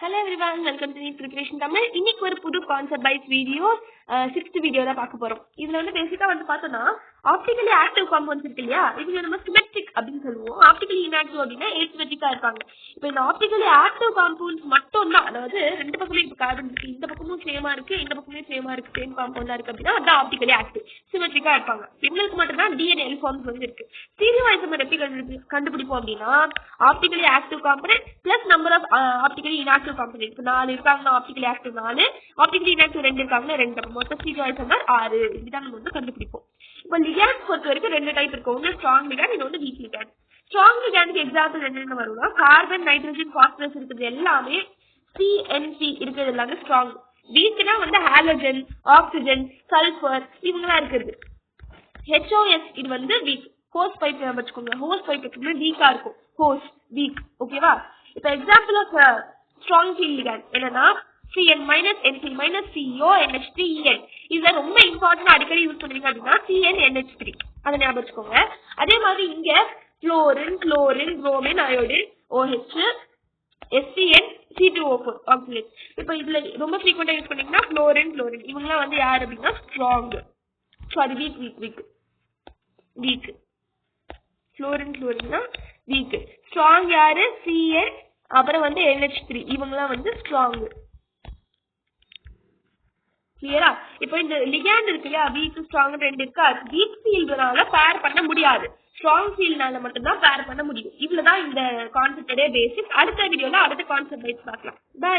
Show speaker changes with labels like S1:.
S1: Hello everyone, welcome to Neat Preparation Tamil. இன்னைக்கு ஒரு புது கான்செப்ட் பைஸ் வீடியோ 6th வீடியோ தான் பார்க்க போறோம். இதுல வந்து பேசிக்கா வந்து பார்த்தோம்னா ஆப்டிகலி ஆக்டிவ் காம்பவுண்ட்ஸ் இருக்கு இல்லையா, இது நம்ம சிமெட்ரிக் அப்படின்னு சொல்லுவோம். ஆப்டிகலி இன்ஆக்டிவ் அப்படின்னா ஏசிமெட்ரிக்கா இருப்பாங்க. இப்போ இந்த ஆப்டிகலி ஆக்டிவ் காம்பவுண்ட்ஸ் மட்டும் தான், அதாவது ரெண்டு பக்கமே இப்போ கார்பன் இருக்கு, இந்த பக்கமும் சேமா இருக்கு, இந்த பக்கமும் சேமா இருக்கு, சேம் காம்பவுண்டா இருக்கு அப்படின்னா அதான் ஆப்டிகலி ஆக்டிவ் சிமெட்ரிக்கா இருப்பாங்க. இவங்களுக்கு மட்டும் தான் டிஎன்ஏ ஃபார்ம்ஸ் வந்து இருக்கு. ஸ்டீரியோ ஐசோமர் எப்படி கண்டுபிடிப்போம் அப்படின்னா optically active component plus number of optically inactive component. இப்போ 4 இருக்காங்கன்னா ஆப்டிகலி ஆக்டிவ் 4, ஆப்டிகலி இன்ஆக்டிவ் 2 இருக்காங்கன்னா 2, மொத்தம் ஸ்டீரியோ ஐசோமர் 6. இப்படிதான் நம்ம வந்து கண்டுபிடிப்போம். இப்போ லிகேண்ட் பொறுத்த வரைக்கும் 2 டைப் இருக்கு, ஒன்று ஸ்ட்ராங் லிகேண்ட், இன்னொன்று வீக் லிகேண்ட். ஸ்ட்ராங் லிகேண்டுக்கு எக்ஸாம்பிள் என்னென்ன வரும்னா கார்பன், நைட்ரஜன், பாஸ்பரஸ் இருக்கிறது எல்லாமே, சிஎன்சி இருக்கிறது எல்லாமே ஸ்ட்ராங். வீக்னா வந்து ஹாலஜன், ஆக்சிஜன், சல்பர் இவங்கெல்லாம் இருக்குது. ஹெச்ஓஎஸ் இது வந்து வீக். ஹோஸ் பைப் வச்சுக்கோங்க, ஹோஸ் பைப் எப்பவுமே வீக்கா இருக்கும், ஹோஸ் வீக். ஓகேவா? இப்போ example of strong field ligand என்னன்னா Cn minus Nc minus CO NH3En. இதுல ரொம்ப இம்பார்ட்டன்ட் அடிக்கடி யூஸ் பண்ணுவீங்க அப்படின்னா CnNH3, அதை ஞாபகம் வச்சுக்கோங்க. அதே மாதிரி இங்க fluorine, chlorine, bromine, iodine, OH, SCN, C2O4 oxalate. இப்போ இதுல ரொம்ப ஃப்ரீக்வெண்டா யூஸ் பண்ணீங்கன்னா புளோரின், குளோரின் இவங்கெல்லாம் வந்து யார் அப்படின்னா strong, sorry weak weak weak weak. Fluorine குளோரின்னா வீக், ஸ்ட்ராங் யாரு Cn, அப்புறம் வந்து NH3 இவங்கெல்லாம் வந்து ஸ்ட்ராங். கிளியரா? இப்போ இந்த லிகேண்ட் இருக்கு இல்லையா, வீக் ஸ்ட்ராங் 2 இருக்கா, வீக் ஃபீல்டுனால பேர் பண்ண முடியாது, ஸ்ட்ராங் ஃபீல்டுனால மட்டும்தான் பேர் பண்ண முடியும். இவ்வளவுதான் இந்த கான்செப்டோட பேசிக். அடுத்த வீடியோல அடுத்த கான்செப்ட் பார்க்கலாம். பாய்.